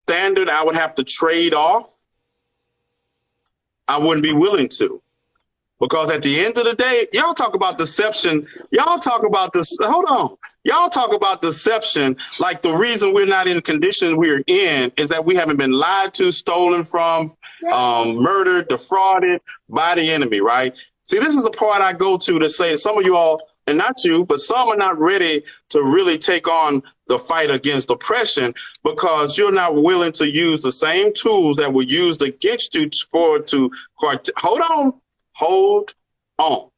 standard I would have to trade off, I wouldn't be willing to. Because at the end of the day, y'all talk about deception. Y'all talk about this. Hold on. Y'all talk about deception like the reason we're not in the condition we're in is that we haven't been lied to, stolen from, murdered, defrauded by the enemy, right? See, this is the part I go to say some of you all, and not you, but some are not ready to really take on the fight against oppression because you're not willing to use the same tools that were used against you hold on,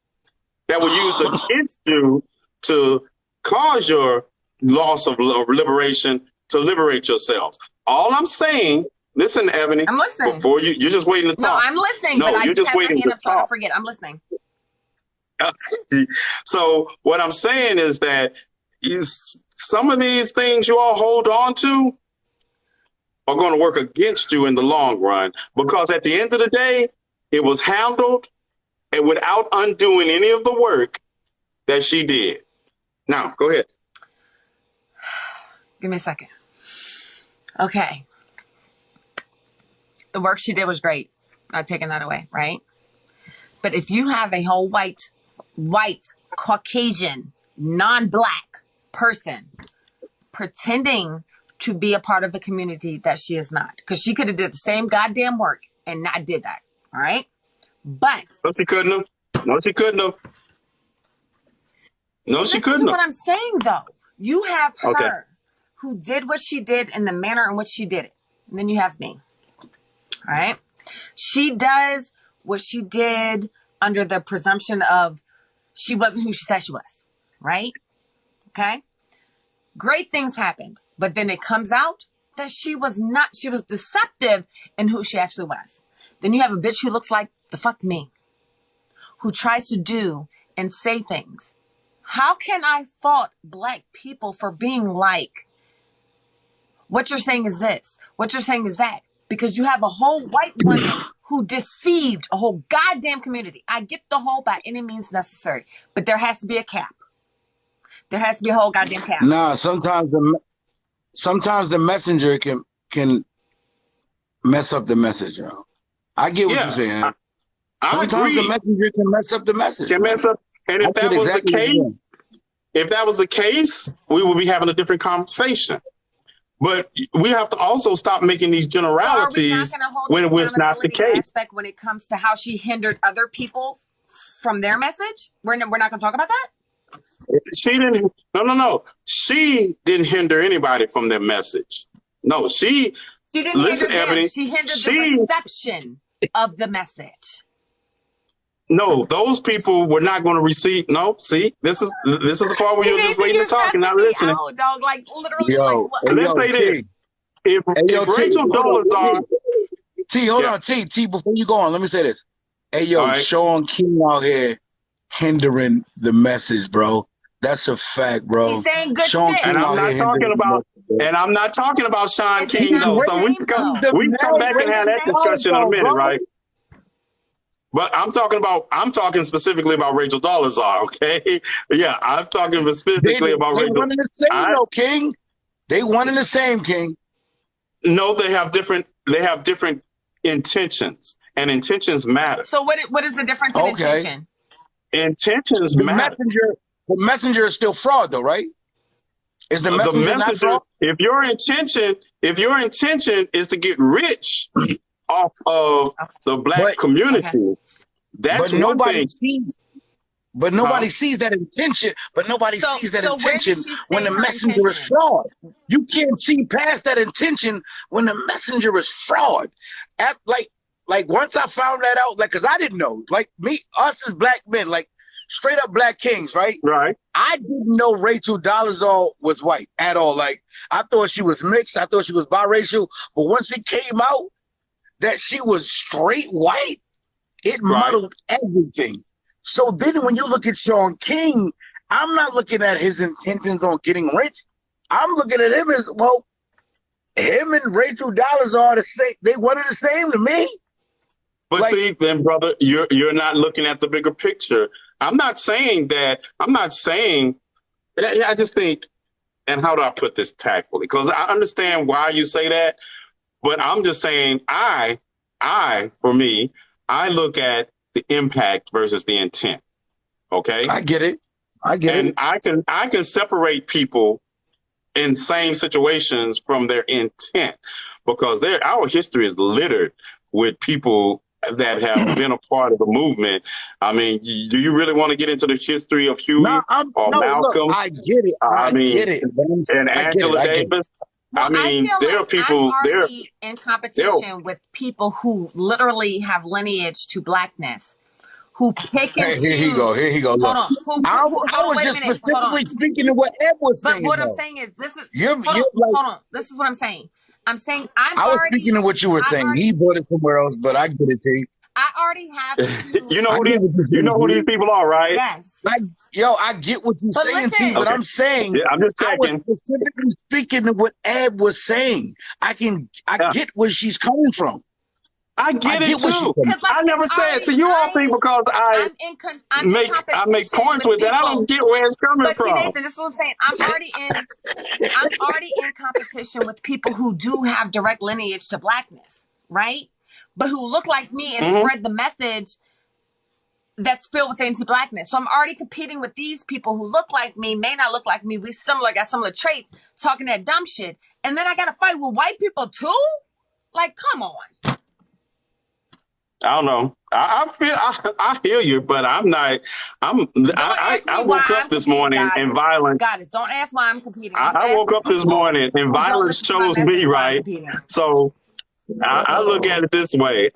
that were used against you to cause your loss of liberation, to liberate yourselves. All I'm saying, listen, Ebony, I'm listening. Before you're just waiting to talk. No, I'm listening, but I just waiting to talk. I forget, I'm listening. So what I'm saying is that some of these things you all hold on to are going to work against you in the long run, because at the end of the day, it was handled and without undoing any of the work that she did. Now, go ahead. Give me a second. Okay. The work she did was great. Not taking that away, right? But if you have a whole white, Caucasian, non-black person pretending to be a part of a community that she is not, because she could have did the same goddamn work and not did that, all right? But no, she couldn't have. No, she couldn't have. No, she couldn't have. What I'm saying, though, you have her who did what she did in the manner in which she did it, and then you have me. All right, she does what she did under the presumption of she wasn't who she said she was. Right? Okay. Great things happened, but then it comes out that she was not. She was deceptive in who she actually was. Then you have a bitch who looks like the fuck me, who tries to do and say things. How can I fault black people for being like, what you're saying is this, what you're saying is that? Because you have a whole white woman who deceived a whole goddamn community. I get the whole by any means necessary, but there has to be a cap. There has to be a whole goddamn cap. Nah, sometimes the messenger can mess up the message, you know. I get what you're saying. Sometimes agree. The messenger can mess up the message. Can mess up. And if that was exactly the case, we would be having a different conversation. But we have to also stop making these generalities when it's not the case. When it comes to how she hindered other people from their message, we're not going to talk about that. She didn't. No. She didn't hinder anybody from their message. No, she didn't hinder them. Ebony, she hindered the reception of the message. No, those people were not going to receive. No, see, this is the part where you're just waiting to talk and not listening. Oh, dog, like literally. Yo, like, let's say this: if Rachel Dolezal, hold on, T, before you go on, let me say this. Hey, yo, right. Sean King out here hindering the message, bro. That's a fact, bro. He's saying good Sean shit. King and I'm not talking about Sean King though. So we can come back and have that discussion in a minute, right? But I'm talking specifically about Rachel Dolezal, okay? Yeah, I'm talking specifically about Rachel. They one and the same, though, King. They one and the same, King. No, they have different intentions, and intentions matter. So what is the difference in intention? Intentions matter. The messenger is still fraud, though, right? Is the messenger not fraud? If your intention is to get rich off of the black community, that's one thing. But nobody sees that intention. But nobody sees that intention when the messenger is fraud. You can't see past that intention when the messenger is fraud. Like once I found that out, like, cause I didn't know, like us as black men, like straight up black kings, right? Right. I didn't know Rachel Dolezal was white at all. Like I thought she was mixed. I thought she was biracial. But once it came out that she was straight white, it muddled everything. So then when you look at Sean King, I'm not looking at his intentions on getting rich. I'm looking at him as, well, him and Rachel Dolezal are the same. They one and the same to me. But see, then, brother, you're not looking at the bigger picture. I just think, and how do I put this tactfully? Because I understand why you say that, But I'm just saying, for me, I look at the impact versus the intent. Okay, I get it. And I can separate people in same situations from their intent, because our history is littered with people that have been a part of the movement. I mean, do you really want to get into the history of Huey Malcolm? Look, I get it. I get it. And Angela Davis. Well, I mean, feel there are people. I'm already in competition with people who literally have lineage to blackness, who pick and choose. Here he go. Hold on. I was just specifically speaking to what Ed was saying. But what I'm saying is, hold on. This is what I'm saying. I was speaking to what you were saying. He brought it somewhere else, but I get it, T. I already have. You know who these people are, right? Yes. I get what you're saying, T. But I'm saying, I'm just checking. I was specifically speaking to what Ed was saying. I get where she's coming from. I get it too. I never said to you all think because I make points with that. I don't get where it's coming from. See, Nathan, this is what I'm saying. I'm already in competition with people who do have direct lineage to blackness, right? But who look like me and spread the message that's filled with anti-blackness. So I'm already competing with these people who look like me, may not look like me. We got similar traits, talking that dumb shit. And then I got to fight with white people too? Like, come on. I don't know. I feel you, but I'm not. I woke up this morning and violence. Goddess, don't ask why I'm competing. I woke up this morning and violence chose me, right? So I look at it this way.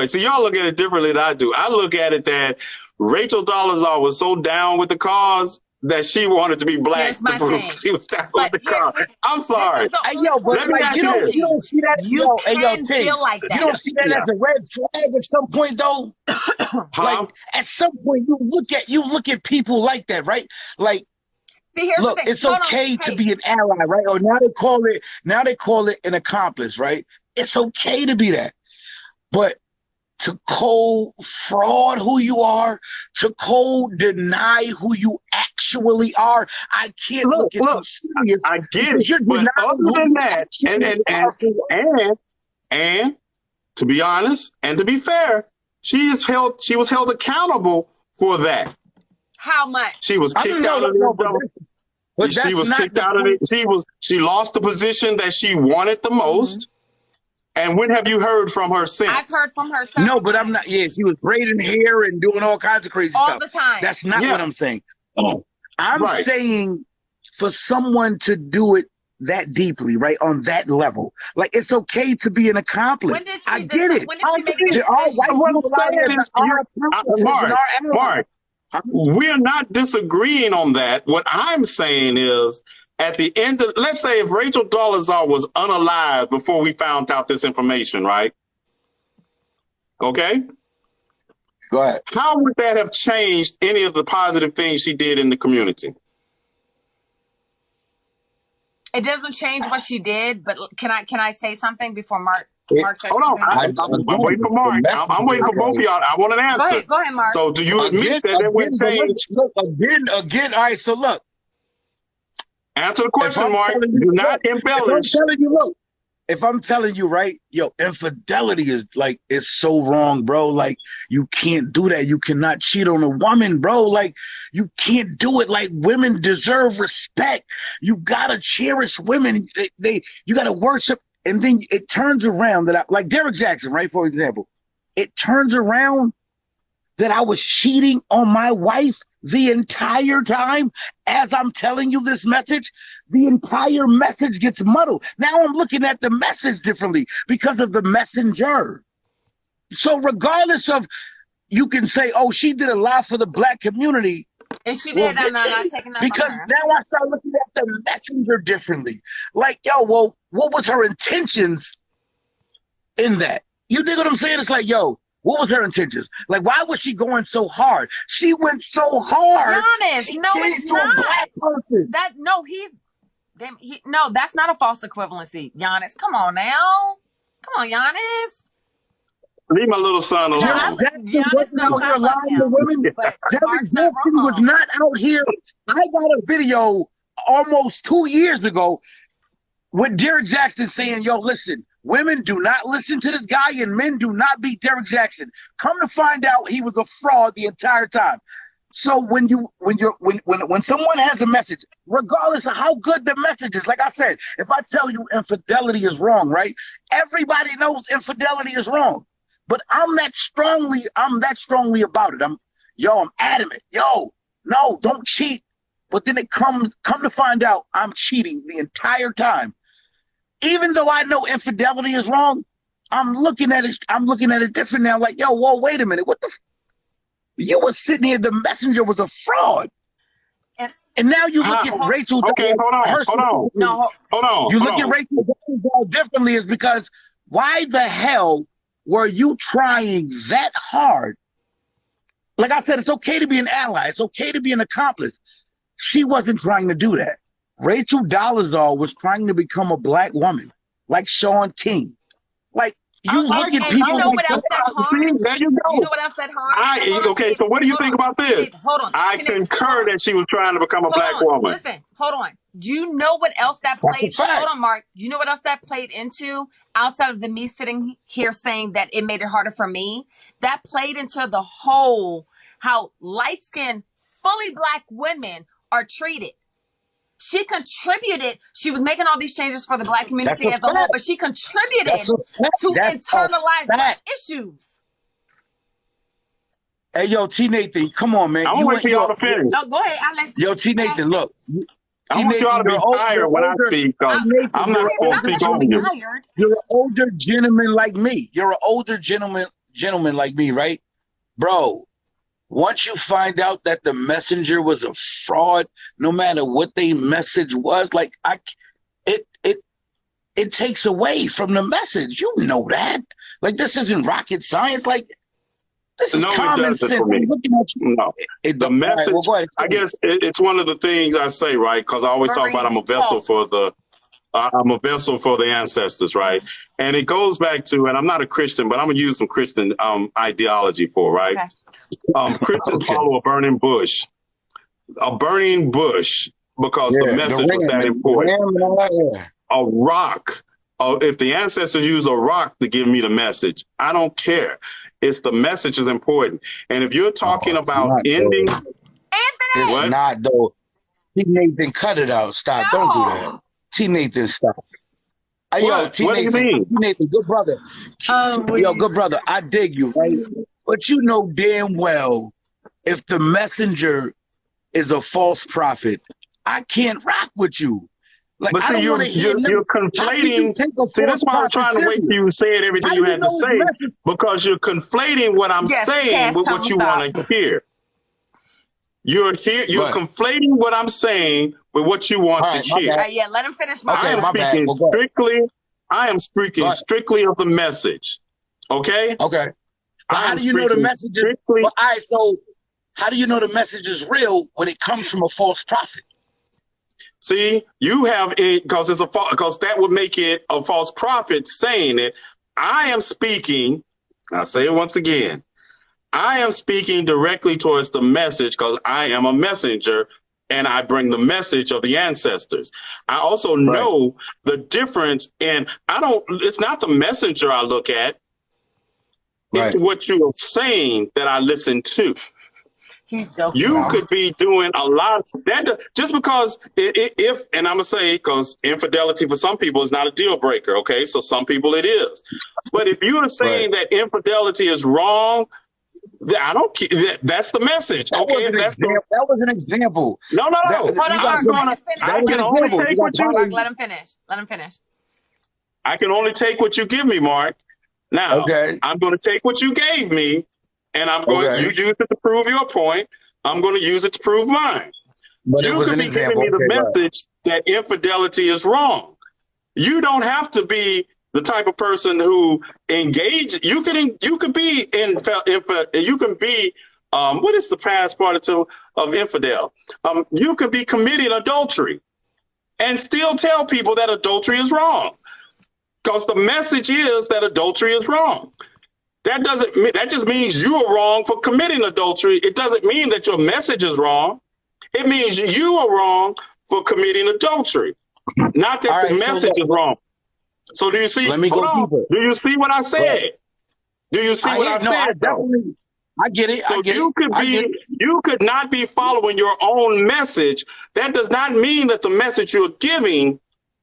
See, y'all look at it differently than I do. I look at it that Rachel Dolezal was so down with the cause that she wanted to be black to prove she was down with the cause. I'm sorry. But like, you don't see that. You feel like that. You don't see that as a red flag at some point, though. Like at some point, you look at people like that, right? Like, look, it's okay to be an ally, right? Or now they call it an accomplice, right? It's okay to be that, but to cold fraud who you are, to cold deny who you actually are, I can't look at you serious. I get it, but other than that, and to be honest and to be fair, she was held accountable for that. How much? She was kicked out of it. She was kicked out of it. She lost the position that she wanted the most. And when have you heard from her since? I've heard from her. No, but I'm not. Yeah, she was braiding hair and doing all kinds of crazy stuff. All the time. That's not what I'm saying. I'm saying for someone to do it that deeply, right, on that level, like it's okay to be an accomplice. I get it. When did she make the Marc, we're not disagreeing on that. What I'm saying is, at the end of, let's say if Rachel Dolezal was unalive before we found out this information, right? Okay? Go ahead. How would that have changed any of the positive things she did in the community? It doesn't change what she did, but can I say something before Marc says hold on. I'm waiting for Marc. I'm waiting for both of y'all. I want an answer. Go ahead, Marc. So do you admit that it would change? Again, all right, so look. Answer the question, Marc. Do not embellish. If I'm telling you, right, infidelity is so wrong, bro. Like, you can't do that. You cannot cheat on a woman, bro. Like, you can't do it. Like, women deserve respect. You gotta cherish women. You gotta worship. And then it turns around like Derek Jackson, right, for example. It turns around that I was cheating on my wife the entire time as I'm telling you this message. The entire message gets muddled. Now I'm looking at the message differently because of the messenger. So regardless of, you can say, oh, she did a lot for the black community. And she did, I'm not taking that because from her. Now I start looking at the messenger differently. Like, what was her intentions in that? You dig what I'm saying? It's like, what was her intentions? Like, why was she going so hard? She went so hard. Honest, no, it's not. A black person. No, that's not a false equivalency, Giannis. Come on now. Come on, Giannis. Leave my little son alone. Derek Jackson wasn't out here lying to women. Derek Jackson was not out here. I got a video almost 2 years ago with Derek Jackson saying, listen, Women do not listen to this guy, and men do not beat Derrick Jackson. Come to find out, he was a fraud the entire time. So when someone has a message, regardless of how good the message is, like I said, if I tell you infidelity is wrong, right? Everybody knows infidelity is wrong. But I'm that strongly about it. I'm adamant. Yo, no, don't cheat. But then come to find out I'm cheating the entire time. Even though I know infidelity is wrong, I'm looking at it different now. Like, yo, whoa, wait a minute. What the you were sitting here, the messenger was a fraud. And now you look at Rachel. Okay, hold on. You look at Rachel differently is because why the hell were you trying that hard? Like I said, it's okay to be an ally. It's okay to be an accomplice. She wasn't trying to do that. Rachel Dolezal was trying to become a black woman, like Sean King. Like, you look at people. You know what else said hard? There you go. You know what else said hard? Okay, so what do you think about this? Hold on. I concur that she was trying to become a black woman. Listen, hold on. Do you know what else that played? Hold on, Mark. Do you know what else that played into outside of me sitting here saying that it made it harder for me? That played into the whole how light-skinned, fully black women are treated. She contributed. She was making all these changes for the black community as a whole, but she contributed to internalize black issues. Hey, yo, T. Nathan, come on, man. I want for y'all to finish. No, go ahead. I'll let yo, T. Nathan, look. I want y'all to be tired when I speak. I'm not going to speak over you. You're an older gentleman like me. You're an older gentleman like me, right? Bro, once you find out that the messenger was a fraud, no matter what their message was, like it takes away from the message. You know that. Like, this isn't rocket science. Like, this is common sense. I'm looking at you. No, the message. Right, well, I guess it's one of the things I say, right? Because I always talk about I'm a vessel for the ancestors, right? And it goes back to, and I'm not a Christian, but I'm gonna use some Christian ideology for, right? Okay. Christians follow a burning bush, because the message was that important. A rock. If the ancestors use a rock to give me the message, I don't care. It's the message is important. And if you're talking about ending, it's not though. T. Nathan, cut it out. Stop. No. Don't do that. T. Nathan, stop. Yo, T. What Nathan, do you mean? T. Nathan, good brother. Yo, good brother. I dig you, right? But you know damn well if the messenger is a false prophet, I can't rock with you. Like, but see, you're conflating. See, that's why I was trying to wait till you said everything you had to say, because you're conflating what I'm saying with what you want to hear. You're conflating what I'm saying with what you want to hear. Yeah, let him finish. I am speaking strictly of the message. Okay. Okay. How do you know the message is? Well, all right. So, how do you know the message is real when it comes from a false prophet? See, you have it because that would make it a false prophet saying it. I am speaking. I'll say it once again. I am speaking directly towards the message because I am a messenger and I bring the message of the ancestors. I also know the difference, and it's not the messenger I look at. It's what you are saying that I listen to. You could be doing a lot of that just because and I'm gonna say, because infidelity for some people is not a deal breaker. Okay, so some people it is, but if you are saying that infidelity is wrong, I don't care. That's the message. That was an example. No. I can only take what you. Mark, let him finish. I can only take what you give me, Mark. Now, I'm going to take what you gave me, and I'm going to use it to prove your point. I'm going to use it to prove mine. But you could be giving me the message that infidelity is wrong. You don't have to be the type of person who engage. You can be what is the past particle of infidel? You can be committing adultery and still tell people that adultery is wrong. Because the message is that adultery is wrong. That just means you are wrong for committing adultery. It doesn't mean that your message is wrong. It means you are wrong for committing adultery. Not that the message is wrong. So do you see? Let me Hold go on. deeper. Do you see what I said? Do you see what I said? Definitely. I get it. So you could not be following your own message. That does not mean that the message you're giving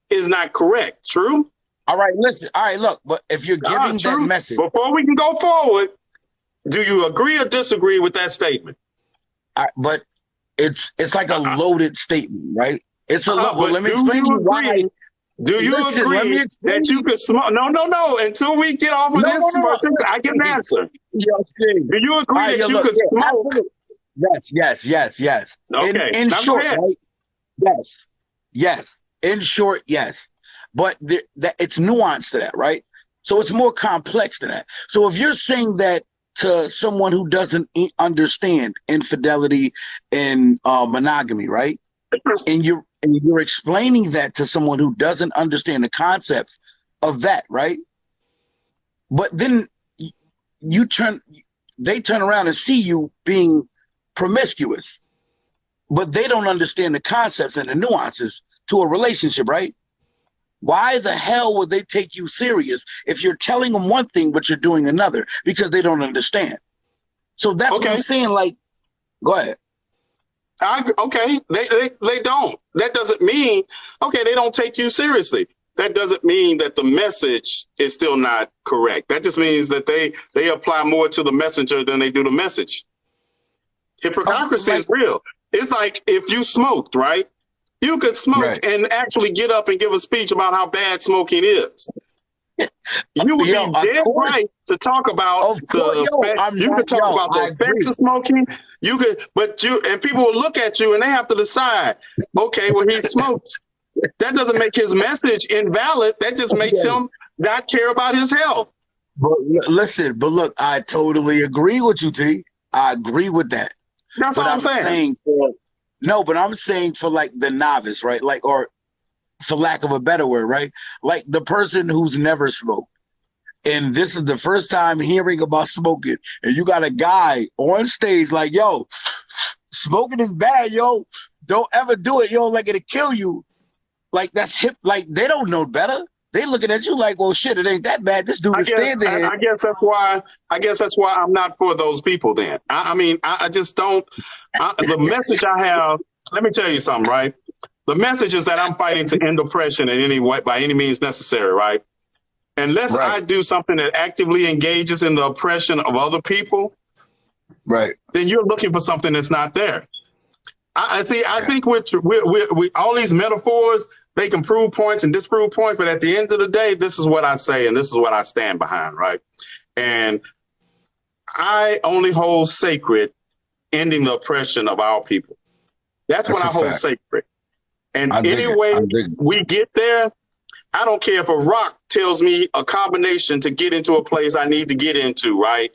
is not correct. True? All right, listen. All right, look, but if you're giving that message. Before we can go forward, do you agree or disagree with that statement? But it's like a loaded statement, right? It's a load. Well, let me explain to you why. Do you agree that you could smoke? No. Until we get off of this, I get an answer. Yes, do you agree that you could smoke? Yes. Okay. In short, right? Yes. In short, yes. But it's nuanced to that, right? So it's more complex than that. So if you're saying that to someone who doesn't understand infidelity and monogamy, right? And you're explaining that to someone who doesn't understand the concepts of that, right? But then they turn around and see you being promiscuous, but they don't understand the concepts and the nuances to a relationship, right? Why the hell would they take you serious if you're telling them one thing but you're doing another? Because they don't understand. So that's what I'm saying. Like, go ahead. They don't. That doesn't mean they don't take you seriously. That doesn't mean that the message is still not correct. That just means that they apply more to the messenger than they do the message. Hypocrisy is real. It's like if you smoked, right? You could smoke and actually get up and give a speech about how bad smoking is. You would be dead right to talk about the effects of smoking. You could, and people will look at you and they have to decide, okay, well, he smokes. That doesn't make his message invalid. That just makes him not care about his health. But look, I totally agree with you, T. I agree with that. That's what I'm saying. But I'm saying for like the novice, right? Like, or for lack of a better word, right? Like the person who's never smoked. And this is the first time hearing about smoking. And you got a guy on stage like, yo, smoking is bad, yo. Don't ever do it, yo. Like, it'll kill you. Like, that's hip. Like, they don't know better. They looking at you like, well, shit, it ain't that bad. This dude is standing there. I guess that's why I'm not for those people then. I just don't. The message I have, let me tell you something, right? The message is that I'm fighting to end oppression in any way, by any means necessary, right? Unless I do something that actively engages in the oppression of other people, right? Then you're looking for something that's not there. I think we all these metaphors, they can prove points and disprove points, but at the end of the day, this is what I say and this is what I stand behind, right? And I only hold sacred ending the oppression of our people. That's what I hold sacred. And any way we get there, I don't care if a rock tells me a combination to get into a place I need to get into, right?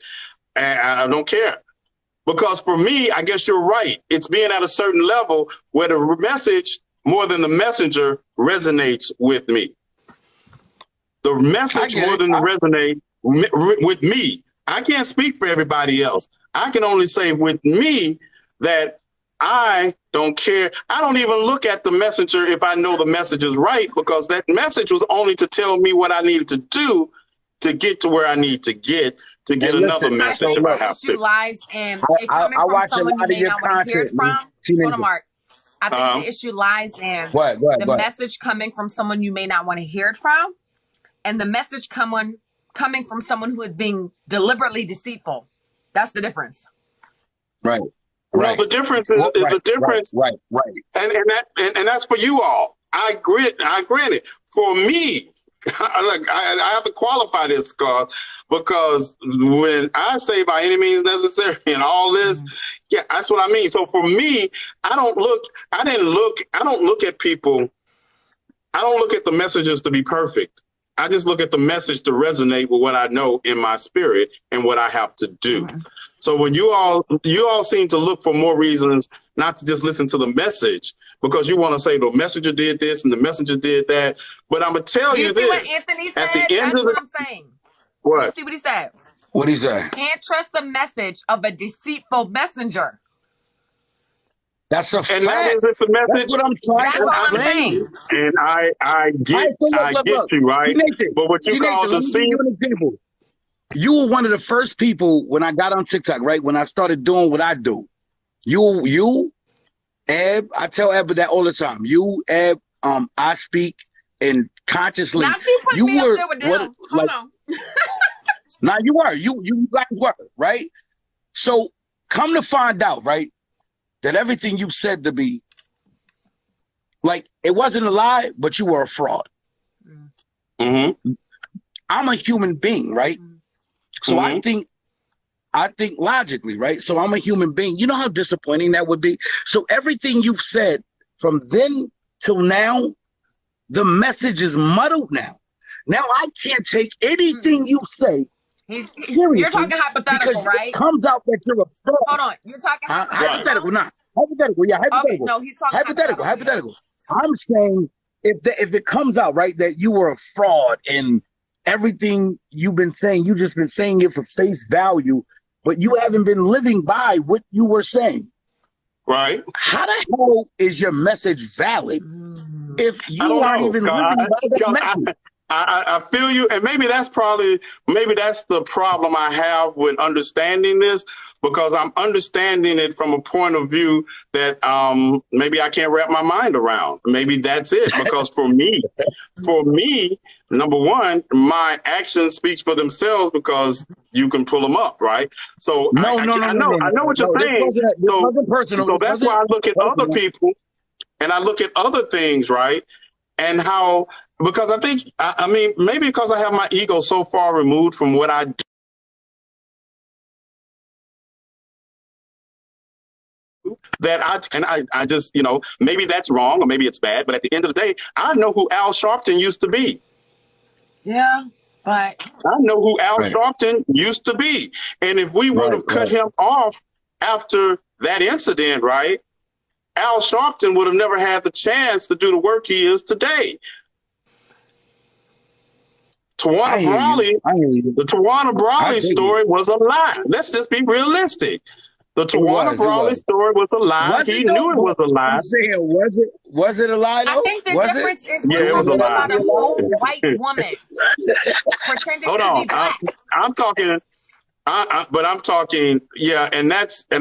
And I don't care. Because for me, I guess you're right. It's being at a certain level where the message, more than the messenger, resonates with me. The message more than resonate with me. I can't speak for everybody else. I can only say with me that I don't care. I don't even look at the messenger if I know the message is right, because that message was only to tell me what I needed to do to get to where I need to get another message if I have to. Lies in it coming from someone you may not want to hear it from. Hold on, Mark. I think the issue lies in the message coming from someone you may not want to hear it from, and the message coming from someone who is being deliberately deceitful. That's the difference. Right. Well, the difference is the difference. Right. And that's for you all. I grant it. For me, I have to qualify this, Scott, because when I say by any means necessary and all this, that's what I mean. So for me, I don't look at people. I don't look at the messages to be perfect. I just look at the message to resonate with what I know in my spirit and what I have to do. Mm-hmm. So when you all seem to look for more reasons not to just listen to the message, because you want to say the messenger did this and the messenger did that. But I'm gonna tell you this. What Anthony said? At the end of what I'm saying. What? You see what he said? What he said? Can't trust the message of a deceitful messenger. That's a And fact. that isn't the That's message. what I'm trying That's to all I'm explain. saying. And I get, Look. you, right? Nathan, But what you call let me give you an example. You were one of the first people when I got on TikTok, right? When I started doing what I do. You, Eb, I tell Eb that all the time. You, Eb, I speak and consciously. Not you putting me up there with them. Hold on. Now you were. You guys were, right? So come to find out, right, that everything you said to me, like, it wasn't a lie, but you were a fraud. Mm-hmm. I'm a human being, right? So Mm-hmm. I think logically, right? So I'm a human being. You know how disappointing that would be? So everything you've said from then till now, the message is muddled now. Now I can't take anything you say seriously. You're talking hypothetical, right? It comes out that you're a fraud. Hold on. You're talking hypothetical, not hypothetical. Yeah, hypothetical. Okay, no, he's talking hypothetical. I'm saying if it comes out, right, that you were a fraud and everything you've been saying, you just been saying it for face value, but you haven't been living by what you were saying. Right. How the hell is your message valid if you aren't even living by that message? I feel you, and maybe that's the problem I have with understanding this, because I'm understanding it from a point of view that maybe I can't wrap my mind around. Maybe that's it, because for me, number one, my actions speaks for themselves because you can pull them up, right? So I know what you're saying. This wasn't personal. So that's why I look at other people and I look at other things, right? And how, because I think, I mean, maybe because I have my ego so far removed from what I do, that I just, maybe that's wrong or maybe it's bad, but at the end of the day, I know who Al Sharpton used to be. Yeah, but I know who Al Sharpton used to be. And if we would have cut him off after that incident, right, Al Sharpton would have never had the chance to do the work he is today. The Tawana Brawley story was a lie. Let's just be realistic. The Tawana Brawley story was a lie. He knew it was a lie. I'm saying, was it a lie though? I think the difference is it was a lie. About a whole white woman pretending Hold to on. be black. I'm talking. But I'm talking, and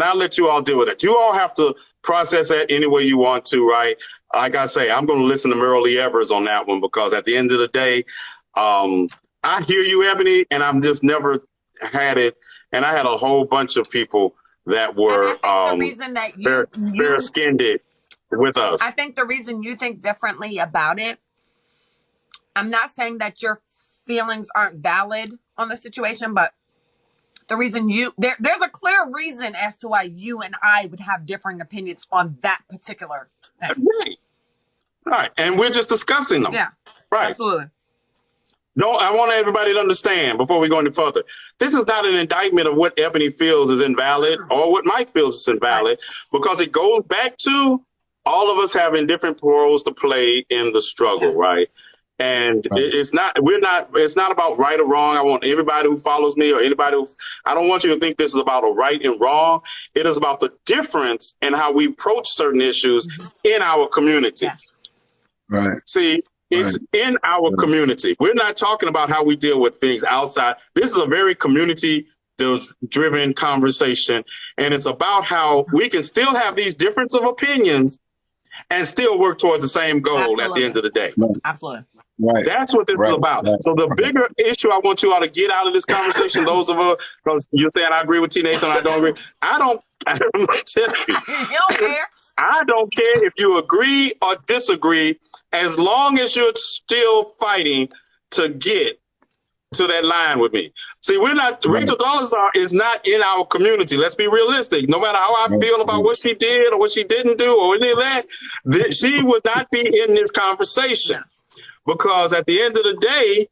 I'll let you all deal with it. You all have to process that any way you want to, right? Like I say, I'm going to listen to Merle Evers on that one, because at the end of the day, I hear you, Ebony, and I've just never had it. And I had a whole bunch of people that were the reason that fair-skinned it with us. I think the reason you think differently about it, I'm not saying that your feelings aren't valid on the situation, but the reason there's a clear reason as to why you and I would have differing opinions on that particular thing. Right. And we're just discussing them. Yeah. Right. Absolutely. No, I want everybody to understand before we go any further. This is not an indictment of what Ebony feels is invalid or what Mike feels is invalid, because it goes back to all of us having different roles to play in the struggle, right? And it's not about right or wrong. I want everybody who follows me or anybody I don't want you to think this is about a right and wrong. It is about the difference in how we approach certain issues in our community. Yeah. Right. See, it's in our community. We're not talking about how we deal with things outside. This is a very community-driven conversation, and it's about how we can still have these differences of opinions and still work towards the same goal at the end of the day. Absolutely. Right. That's what this is about. So the bigger issue I want you all to get out of this conversation, those of us, because you're saying I agree with T. Nathan, I don't agree. I don't tell you. You don't care. I don't care if you agree or disagree, as long as you're still fighting to get to that line with me. See, we're not, Rachel Dolezal is not in our community. Let's be realistic. No matter how I feel about what she did or what she didn't do or any of that, she would not be in this conversation. Because at the end of the day,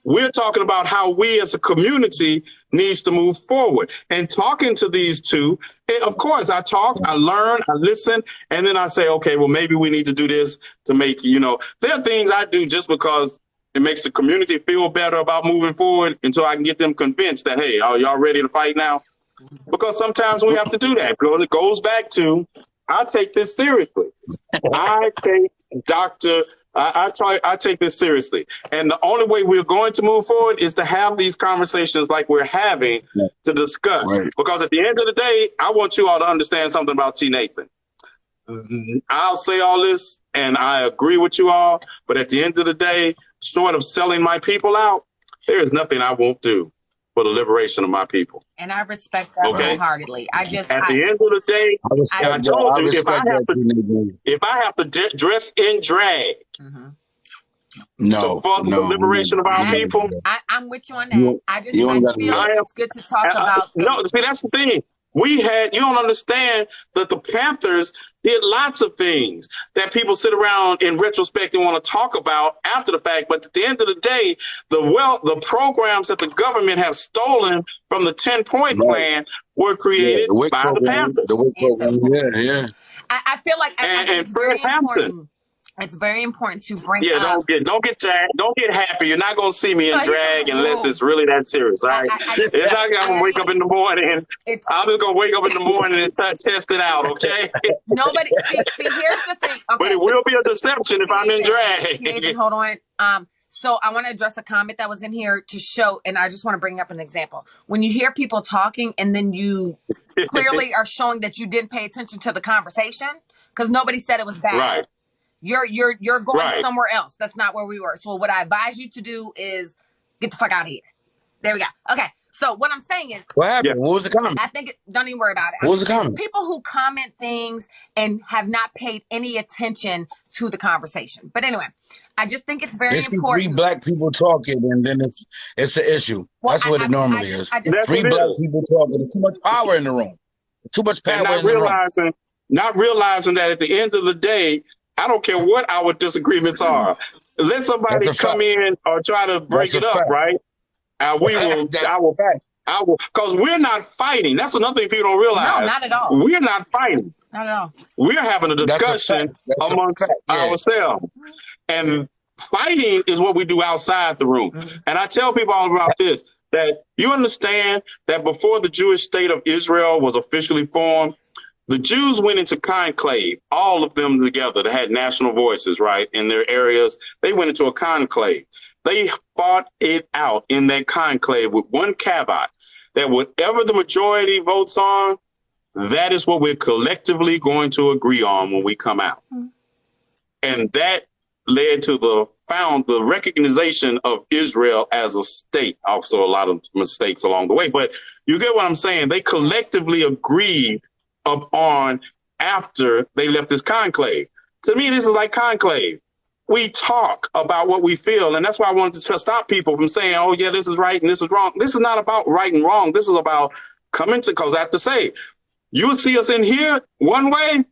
we're talking about how we as a community needs to move forward. And talking to these two, of course, I talk, I learn, I listen, and then I say, okay, well, maybe we need to do this to make, there are things I do just because it makes the community feel better about moving forward until I can get them convinced that, hey, are y'all ready to fight now? Because sometimes we have to do that, because it goes back to I take this seriously. I take I take this seriously. And the only way we're going to move forward is to have these conversations like we're having to discuss. Right. Because at the end of the day, I want you all to understand something about T. Nathan. I'll say all this and I agree with you all, but at the end of the day, short of selling my people out, there is nothing I won't do for the liberation of my people. And I respect that wholeheartedly. At the end of the day, I told you if I have to dress in drag to further the liberation of our people, I'm with you on that. I feel it's good to talk about. No, see, that's the thing. You don't understand that the Panthers did lots of things that people sit around in retrospect and want to talk about after the fact. But at the end of the day, the programs that the government has stolen from the 10-point plan were created by the Panthers. I feel like it's very important. It's very important to bring up. Don't get happy. You're not gonna see me in drag unless it's really that serious, right? It's not like I'm gonna wake up in the morning. I'm just gonna wake up in the morning and test it out, okay? Nobody see. Here's the thing. Okay. But it will be a deception if I'm in drag. Nathan, hold on. So I want to address a comment that was in here to show, and I just want to bring up an example. When you hear people talking and then you clearly are showing that you didn't pay attention to the conversation because nobody said it was bad. Right. You're going somewhere else. That's not where we were. So what I advise you to do is get the fuck out of here. There we go. Okay. So what I'm saying is, what happened? What was the comment? I think don't even worry about it. What was the comment? People who comment things and have not paid any attention to the conversation. But anyway, I just think it's very important. Three black people talking, and then it's an issue. Well, that's what it normally is. Three black people talking. There's too much power in the room. Too much power in the room. Not realizing that at the end of the day, I don't care what our disagreements are. Let somebody come in or try to break it up, right? We will. I will, because we're not fighting. That's another thing people don't realize. No, not at all. We're not fighting. Not at all. We're having a discussion amongst ourselves, and fighting is what we do outside the room. Mm-hmm. And I tell people all about this, that you understand that before the Jewish state of Israel was officially formed, the Jews went into conclave, all of them together. They had national voices, right, in their areas. They went into a conclave. They fought it out in that conclave with one caveat, that whatever the majority votes on, that is what we're collectively going to agree on when we come out. Mm-hmm. And that led to the recognition of Israel as a state. Also, a lot of mistakes along the way. But you get what I'm saying? They collectively agreed upon after they left this conclave. To me, this is like conclave. We talk about what we feel, and that's why I wanted to stop people from saying, oh, yeah, this is right and this is wrong. This is not about right and wrong. This is about coming to, because I have to say, you'll see us in here one way,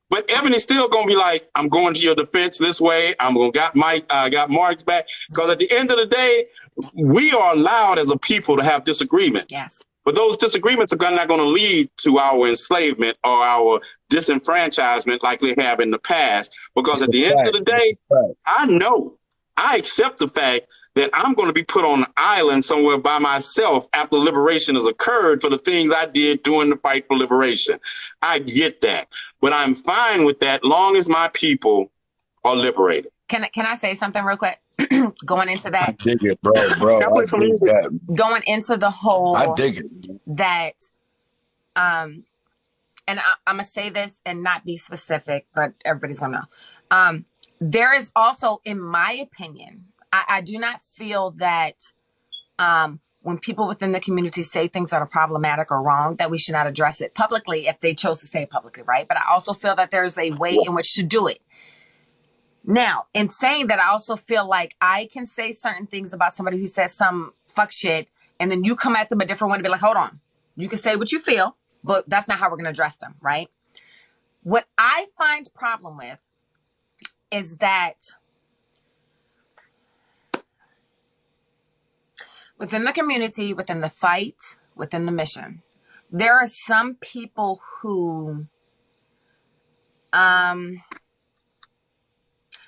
but Ebony's still going to be like, I'm going to your defense this way. I'm going to got Marc's back. Because at the end of the day, we are allowed as a people to have disagreements. Yes. But those disagreements are not going to lead to our enslavement or our disenfranchisement like they have in the past. Because at the end of the day, I accept the fact that I'm going to be put on an island somewhere by myself after liberation has occurred for the things I did during the fight for liberation. I get that. But I'm fine with that long as my people are liberated. Can I say something real quick? Going into that. I dig it, bro. Going into the whole. I dig it. That, and I'm going to say this and not be specific, but everybody's going to know. There is also, in my opinion, I do not feel that when people within the community say things that are problematic or wrong, that we should not address it publicly if they chose to say it publicly, right? But I also feel that there's a way in which to do it. Now, in saying that, I also feel like I can say certain things about somebody who says some fuck shit, and then you come at them a different way to be like, hold on. You can say what you feel, but that's not how we're going to address them, right? What I find problem with is that within the community, within the fight, within the mission, there are some people who,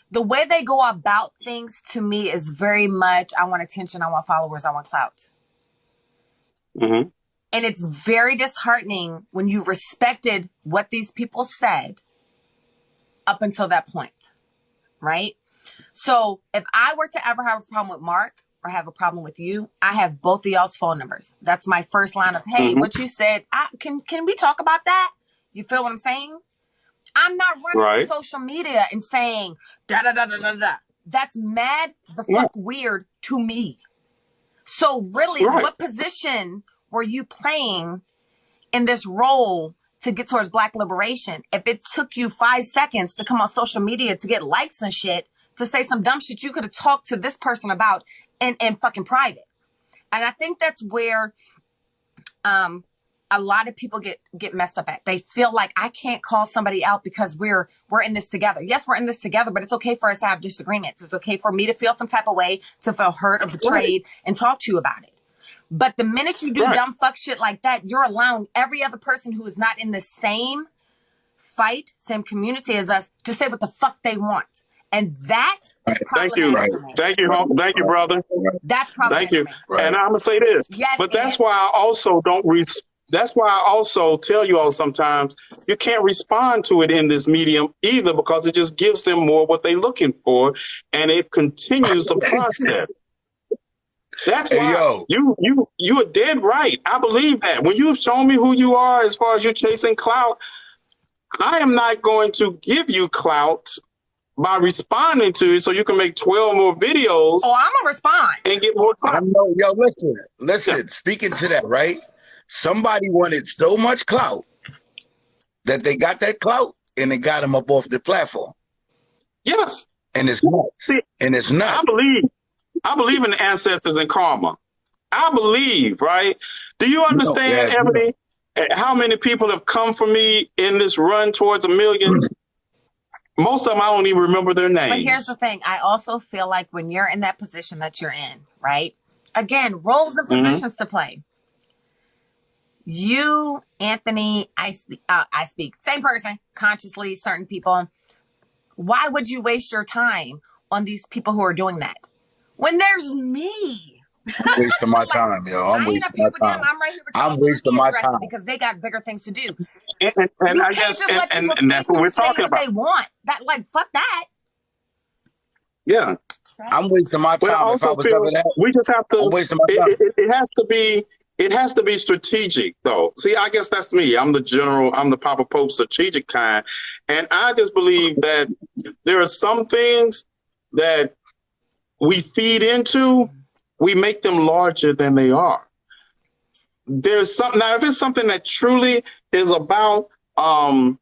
the way they go about things to me is very much, I want attention, I want followers, I want clout. Mm-hmm. And it's very disheartening when you respected what these people said up until that point, right? So if I were to ever have a problem with Marc or have a problem with you, I have both of y'all's phone numbers. That's my first line of, hey, what you said, can we talk about that? You feel what I'm saying? I'm not running on social media and saying, da-da-da-da-da-da. That's mad the fuck weird to me. So really, what position were you playing in this role to get towards Black liberation? If it took you 5 seconds to come on social media to get likes and shit, to say some dumb shit you could have talked to this person about in fucking private. And I think that's where a lot of people get messed up at. They feel like I can't call somebody out because we're in this together. Yes, we're in this together, but it's okay for us to have disagreements. It's okay for me to feel some type of way, to feel hurt or betrayed and talk to you about it. But the minute you do dumb fuck shit like that, you're allowing every other person who is not in the same fight, same community as us, to say what the fuck they want. And that is problematic. Thank you, brother. That's problematic. Thank you. And I'm gonna say this, but that's why I also don't that's why I also tell you all sometimes you can't respond to it in this medium either, because it just gives them more what they're looking for, and it continues the process. That's why you are dead right. I believe that. When you've shown me who you are as far as you're chasing clout, I am not going to give you clout by responding to it so you can make 12 more videos. Oh, I'm gonna respond and get more time. Yo, listen. Speaking to that, right? Somebody wanted so much clout that they got that clout and it got them up off the platform. Yes. And it's not. And it's not. I believe in the ancestors and karma. I believe, right? Do you understand, Ebony, how many people have come for me in this run towards 1 million? Most of them, I don't even remember their names. But here's the thing. I also feel like when you're in that position that you're in, right? Again, roles and positions to play. You, Anthony, I speak, same person, consciously, certain people. Why would you waste your time on these people who are doing that? When there's me. I'm wasting my time, yo. I'm wasting my time. I'm right here with I'm wasting my time because they got bigger things to do. And I guess, and that's what we're talking about. They want that, like, fuck that. Yeah, right? I'm wasting my time. Also we just have to. I'm wasting my time. It has to be. It has to be strategic, though. See, I guess that's me. I'm the Papa Pope strategic kind, and I just believe that there are some things that we feed into, we make them larger than they are. There's something now. If it's something that truly is about, like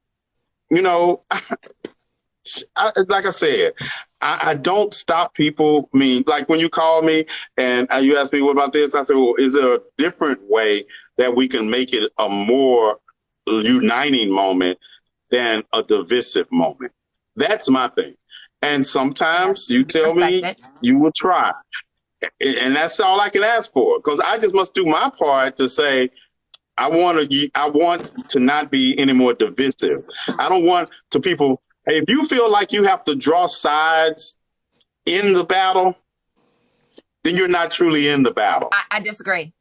I said, I don't stop people. I mean, like when you call me and you ask me, what about this? I said, well, is there a different way that we can make it a more uniting moment than a divisive moment? That's my thing. And sometimes you tell me you will try. And that's all I can ask for, because I just must do my part to say, I want to not be any more divisive. I don't want to people. Hey, if you feel like you have to draw sides in the battle, then you're not truly in the battle. I disagree.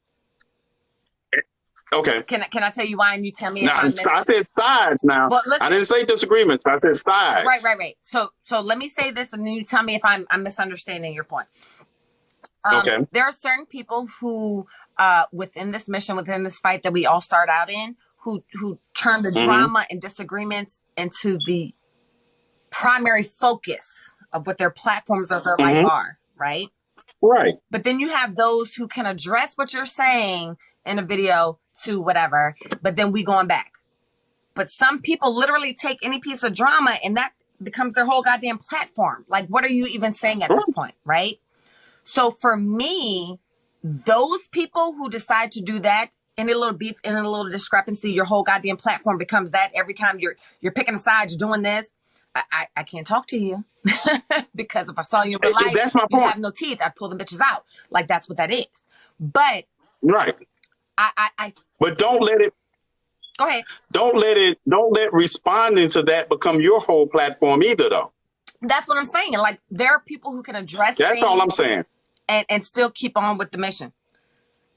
Okay. Can I tell you why? And you tell me. Now, I said sides. Now, well, I didn't say disagreements. I said sides. Right. So let me say this, and then you tell me if I'm misunderstanding your point. Okay. There are certain people who, within this mission, within this fight that we all start out in, who turn the drama and disagreements into the primary focus of what their platforms of their life are, right? Right. But then you have those who can address what you're saying in a video to whatever, but then we going back. But some people literally take any piece of drama and that becomes their whole goddamn platform. Like, what are you even saying at this point, right? So for me, those people who decide to do that, any little beef, any little discrepancy, your whole goddamn platform becomes that. Every time you're picking a side, you're doing this. I can't talk to you because if I saw you in real life, that's my point. You have no teeth. I'd pull the bitches out. Like, that's what that is. But right. But don't let it. Go ahead. Don't let responding to that become your whole platform either, though. That's what I'm saying. Like, there are people who can address. That's all I'm saying. And still keep on with the mission.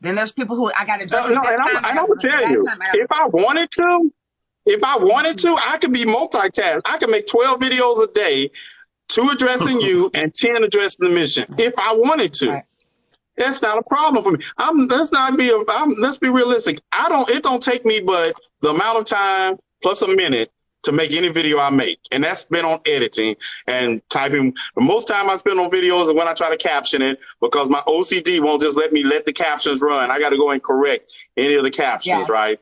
Then there's people who I got to dress No, and I'm gonna tell you, if I wanted to, I could be multitask. I could make 12 videos a day, 2 addressing you and 10 addressing the mission. If I wanted to, right. That's not a problem for me. Let's be realistic. It don't take me but the amount of time plus a minute to make any video I make. And that's been on editing and typing. The most time I spend on videos is when I try to caption it, because my OCD won't just let me let the captions run. I got to go and correct any of the captions, right?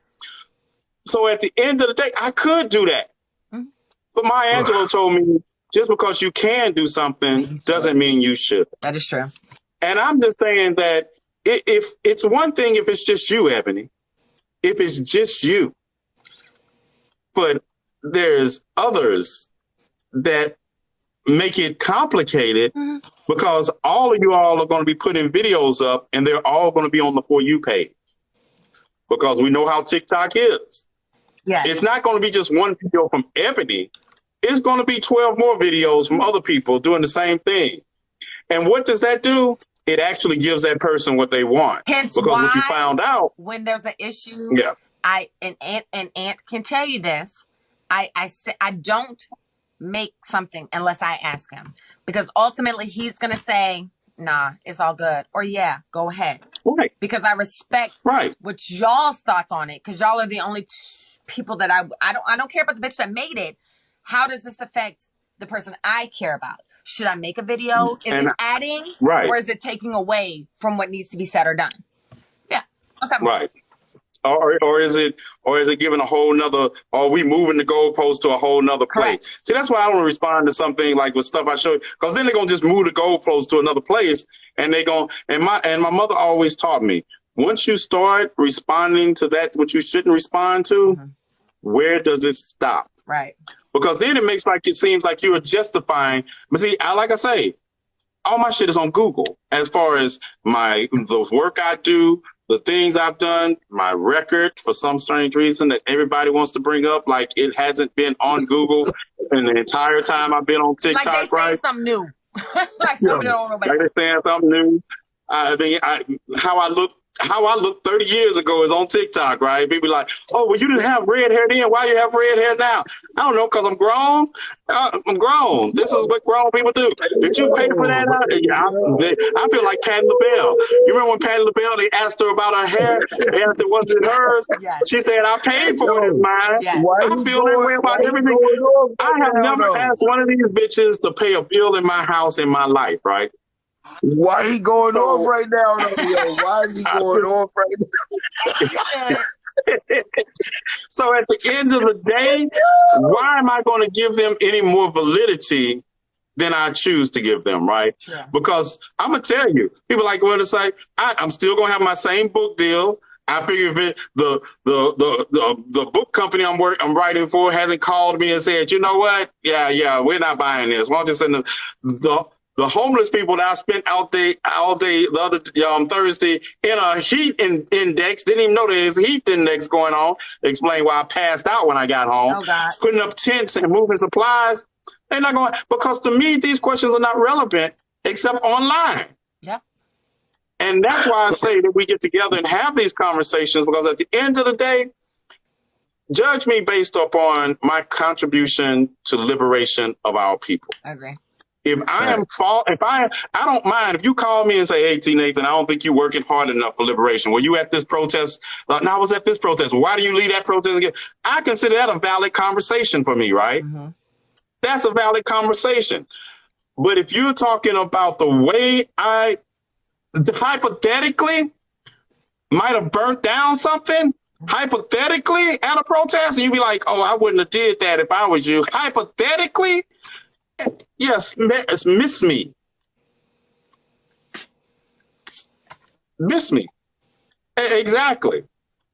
So at the end of the day, I could do that. Mm-hmm. But Maya Angelou told me, just because you can do something doesn't mean you should. That is true. And I'm just saying that if it's one thing if it's just you, Ebony, if it's just you, but there's others that make it complicated, because all of you all are going to be putting videos up and they're all going to be on the For You page, because we know how TikTok is. Yes. It's not going to be just one video from Ebony. It's going to be 12 more videos from other people doing the same thing. And what does that do? It actually gives that person what they want. Hence because what you found out, when there's an issue, and Ant can tell you this. I don't make something unless I ask him, because ultimately he's gonna say, "Nah, it's all good," or "Yeah, go ahead." Right. Because I respect what y'all's thoughts on it, because y'all are the only people that I don't care about the bitch that made it. How does this affect the person I care about? Should I make a video? Is it adding, or is it taking away from what needs to be said or done? Yeah. Okay. Right. Or is it giving a whole nother, or we moving the goalpost to a whole nother place? See, that's why I don't respond to something like with stuff I show you, because then they're gonna just move the goalpost to another place, and my mother always taught me, once you start responding to that what you shouldn't respond to, where does it stop? Right. Because then it seems like you are justifying. But see, like I say, all my shit is on Google. As far as the work I do, the things I've done, my record, for some strange reason that everybody wants to bring up, like it hasn't been on Google in the entire time I've been on TikTok. Like they say something new. Like somebody don't know about. Like they saying something new. I mean, how I looked 30 years ago is on TikTok, right? People like, oh, well, you didn't have red hair then. Why you have red hair now? I don't know, because I'm grown. I'm grown. This is what grown people do. Did you pay for that? I feel like Patti LaBelle. You remember when Patti LaBelle, they asked her about her hair? They asked her, was it hers? Yes. She said, I paid for it, it's mine. Yes. I feel that way about everything. I have never asked one of these bitches to pay a bill in my house in my life, right? Why he going off right now, though, yo? Why is he going off right now? So at the end of the day, why am I going to give them any more validity than I choose to give them, right? Sure. Because I'm going to tell you, people like, well, it's like, I'm still going to have my same book deal. I figure if the book company I'm writing for hasn't called me and said, you know what? Yeah, we're not buying this. Why don't you send the homeless people that I spent all day the other Thursday in a heat index, didn't even know there was a heat index going on. Explain why I passed out when I got home. Oh, God. Putting up tents and moving supplies. They're not going, because to me, these questions are not relevant except online. Yeah. And that's why I say that we get together and have these conversations, because at the end of the day, judge me based upon my contribution to liberation of our people. I agree. If I don't mind if you call me and say, hey, T. Nathan, I don't think you're working hard enough for liberation. Were you at this protest? No, I was at this protest. Why do you leave that protest again? I consider that a valid conversation for me, right? Mm-hmm. That's a valid conversation. But if you're talking about the way I hypothetically might have burnt down something, hypothetically at a protest, and you'd be like, oh, I wouldn't have did that if I was you. Hypothetically, yes, miss me. Miss me. Exactly.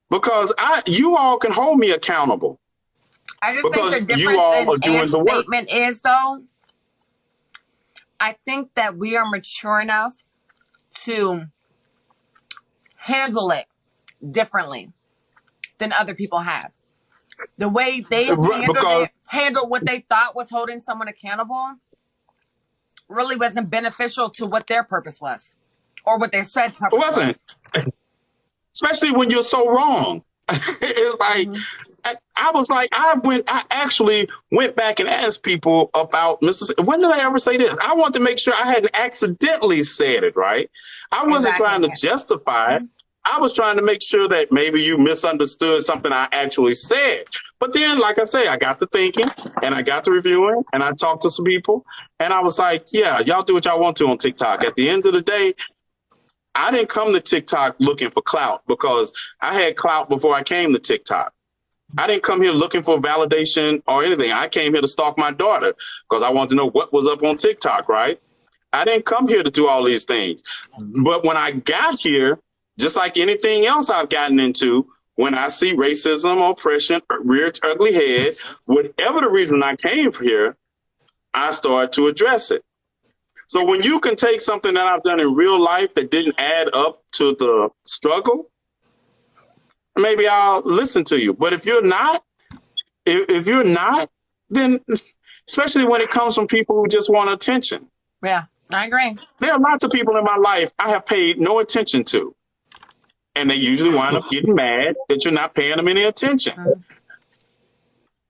Because you all can hold me accountable. I just think the difference in Ant's statement is, though, I think that we are mature enough to handle it differently than other people have. The way they handled what they thought was holding someone accountable really wasn't beneficial to what their purpose was, or what they said purpose was. especially when you're so wrong. It's like, I actually went back and asked people about Mississippi. When did I ever say this? I want to make sure I hadn't accidentally said it, right? I wasn't trying to justify it. I was trying to make sure that maybe you misunderstood something I actually said. But then, like I say, I got to thinking and I got to reviewing and I talked to some people and I was like, yeah, y'all do what y'all want to on TikTok. At the end of the day, I didn't come to TikTok looking for clout because I had clout before I came to TikTok. I didn't come here looking for validation or anything. I came here to stalk my daughter because I wanted to know what was up on TikTok, right? I didn't come here to do all these things. But when I got here, just like anything else I've gotten into, when I see racism, oppression, rear its ugly head, whatever the reason I came here, I start to address it. So when you can take something that I've done in real life that didn't add up to the struggle, maybe I'll listen to you. But if you're not, then especially when it comes from people who just want attention. Yeah, I agree. There are lots of people in my life I have paid no attention to. And they usually wind up getting mad that you're not paying them any attention.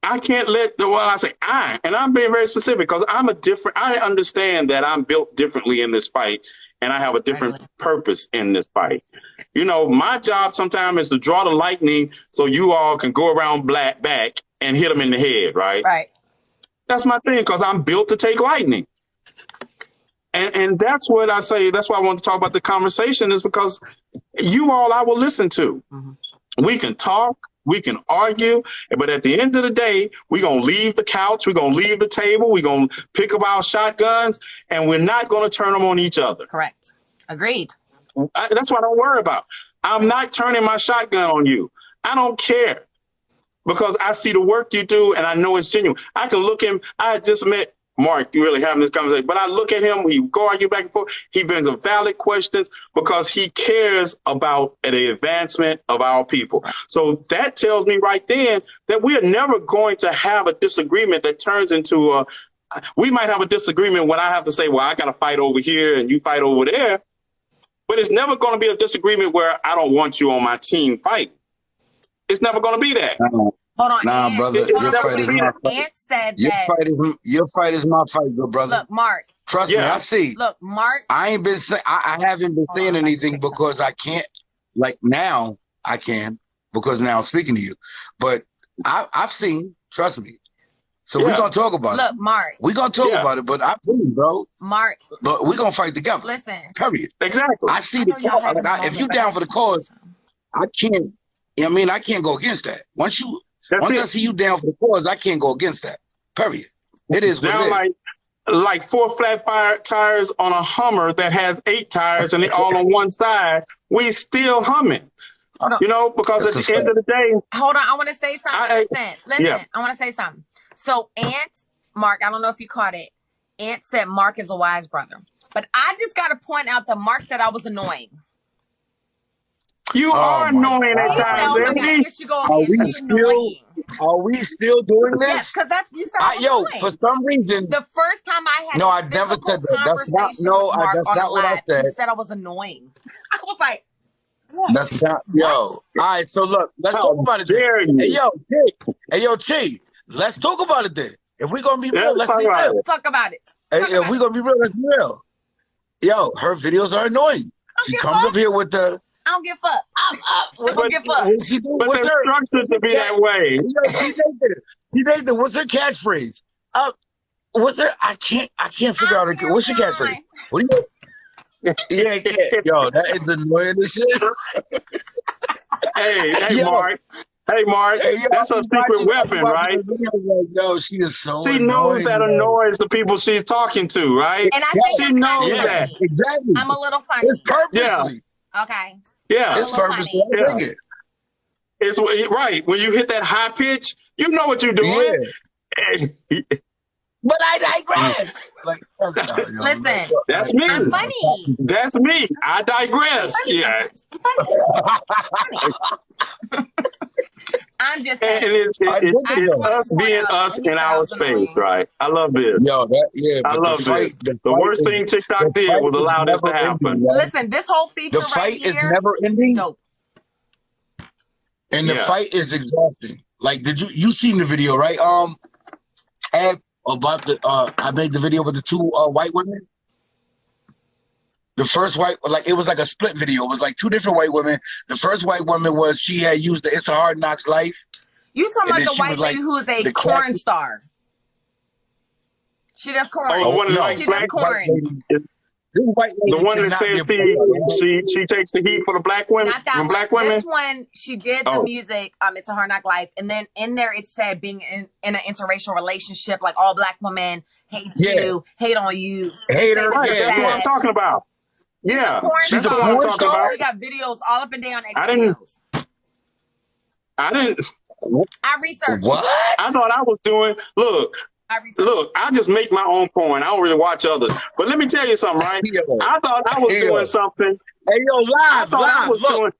I can't let and I'm being very specific because I understand that I'm built differently in this fight and I have a different purpose in this fight. You know, my job sometimes is to draw the lightning so you all can go around back and hit them in the head, right? Right. That's my thing because I'm built to take lightning. And that's what I say. That's why I want to talk about the conversation is because you all I will listen to. Mm-hmm. We can talk, we can argue, but at the end of the day, we're going to leave the couch, we're going to leave the table, we're going to pick up our shotguns, and we're not going to turn them on each other. Correct. Agreed. That's what I don't worry about. I'm not turning my shotgun on you. I don't care because I see the work you do and I know it's genuine. I can look him. I just met Marc really having this conversation, but I look at him, he go argue back and forth. He brings up valid questions because he cares about the advancement of our people. So that tells me right then that we are never going to have a disagreement that turns into we might have a disagreement when I have to say, well, I got to fight over here and you fight over there. But it's never going to be a disagreement where I don't want you on my team fighting. It's never going to be that. Hold on, nah, brother. Your fight is my fight. Ant said your fight is my fight, good brother. Look, Marc. Trust me, I see. Look, Marc. I haven't been saying anything because I can't. Like now, I can because now I'm speaking to you. But I've seen. Trust me. So we're gonna talk about it. Look, Marc. We're gonna talk about it, but I please, bro. Marc. But we're gonna fight together. Listen. Period. Exactly. I see the cause. Like, if you down for the cause, I can't. I mean, I can't go against that. Once I see you down for the cause, I can't go against that. Period. It is down like 4 flat tires on a Hummer that has 8 tires and they all on one side. We still humming. You know, because at the end of the day. Hold on, I want to say something. Listen. I want to say something. So Marc, I don't know if you caught it. Ant said Marc is a wise brother, but I just got to point out that Marc said I was annoying. You are annoying at times. Are we still doing this? Yes, because that's you said. For some reason, the first time I had I never said that. That's not what I said. You said I was annoying. I was like, what? That's not All right, so look, let's talk about it. Hey, T. Let's talk about it then. If we're gonna be real, let's be real. Talk about it. If we're gonna be real, let's be real. Yo, her videos are annoying. She comes up here with the. I don't give a fuck. I don't give a fuck. But the structure to be that way. Nathan, what's her catchphrase? What's her? I can't figure out her. What's your catchphrase? What do you? Yeah. Yo, that is annoying as shit. Hey, Marc. Hey, Marc. That's a secret weapon, right? Yo, she is so. She knows that annoys the people she's talking to, right? And I think she knows that. Exactly. I'm a little funny. It's purposely. Yeah. Okay. Yeah. It's purposely. It's right. When you hit that high pitch, you know what you're doing. Yeah. But I digress. Listen, that's me. I'm funny. That's me. I digress. Yes. I'm just saying. And it's us being us in our space, right? I love this. Yo, I love this. The worst thing TikTok did was allow this to happen. Listen, this whole feature the fight is never ending. Dope. And the fight is exhausting. Like, did you seen the video, right? About the I made the video with the two white women. The first white, like, it was like a split video. It was like two different white women. The first white woman was, she had used the It's a Hard Knocks Life. You talking about the white lady who is a corn star? She does corn. Oh, the one that likes she does corn. The one that says she takes the heat for the black women. Not that one. Black women. This one, she did the music. It's a Hard Knock Life, and then in there it said being in an interracial relationship, like all black women hate you, hate on you. Hate her. Right, that's what I'm talking about. Yeah, she's that's what I'm talking about. She got videos all up and down. I didn't. I researched. What? I thought I was doing. Look, I just make my own porn. I don't really watch others. But let me tell you something, right? I thought I was doing something. Hey, yo, live. Look.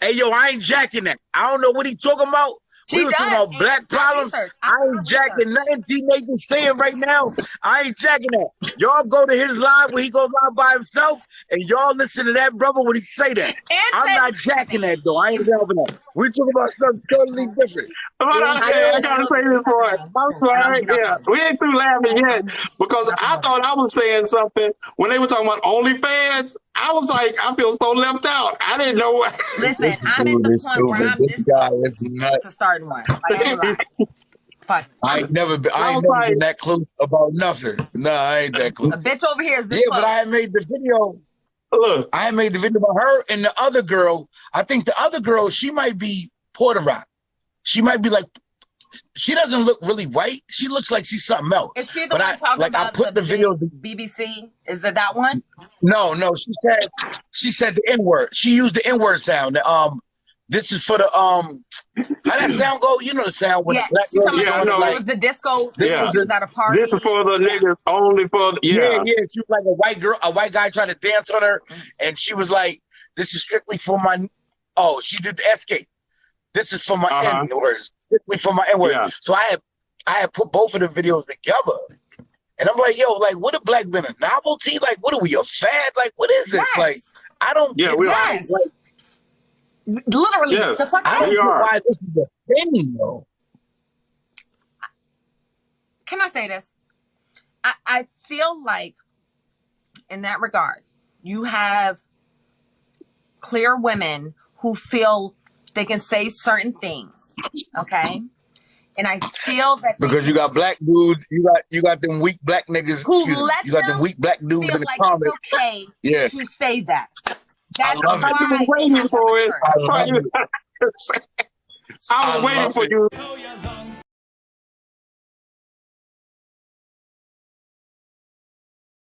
Hey, yo, I ain't jacking that. I don't know what he talking about. We was talking about black problems. I ain't jacking nothing T-Nathan's saying right now. I ain't jacking that. Y'all go to his live where he goes live by himself, and y'all listen to that brother when he say that. I'm not jacking that, though. I ain't helping that. We talking about something totally different. I gotta say this for it. I'm sorry. Yeah, we ain't through laughing yet because I thought I was saying something when they were talking about OnlyFans. I was like, I feel so left out. I didn't know what. Listen, I'm at the point where I'm this guy to starting one. Fuck. I ain't never been that close about nothing. No, I ain't that close. A bitch over here is this close. But I had made the video. Look, I had made the video about her and the other girl. I think the other girl, she might be Puerto Rican. She might be like, she doesn't look really white. She looks like she's something else. Is she the one talking about I put the video BBC? Is it that one? No. She said the N-word. She used the N-word sound. This is for the how that sound go? You know the sound when the black girls I know. It was the disco. She was at a party. This is for the niggas only for the, yeah. She was like a white guy trying to dance on her, and she was like, "This is strictly for my." Oh, she did the escape. This is for my N-words. Strictly for my N-word. Yeah. So I had put both of the videos together. And I'm like, yo, like, what have black been a novelty? Like, what are we, a fad? Like, what is this? Yes. Like, I don't get why. Like, literally, yes, the fuck I don't get why this is a thing, though. Can I say this? I feel like, in that regard, you have clear women who feel they can say certain things, okay? And I feel that because you got black dudes, you got them weak black niggas. You got them weak black dudes in the comments. It's okay to say that. That's why I've been waiting for it. I was waiting for you.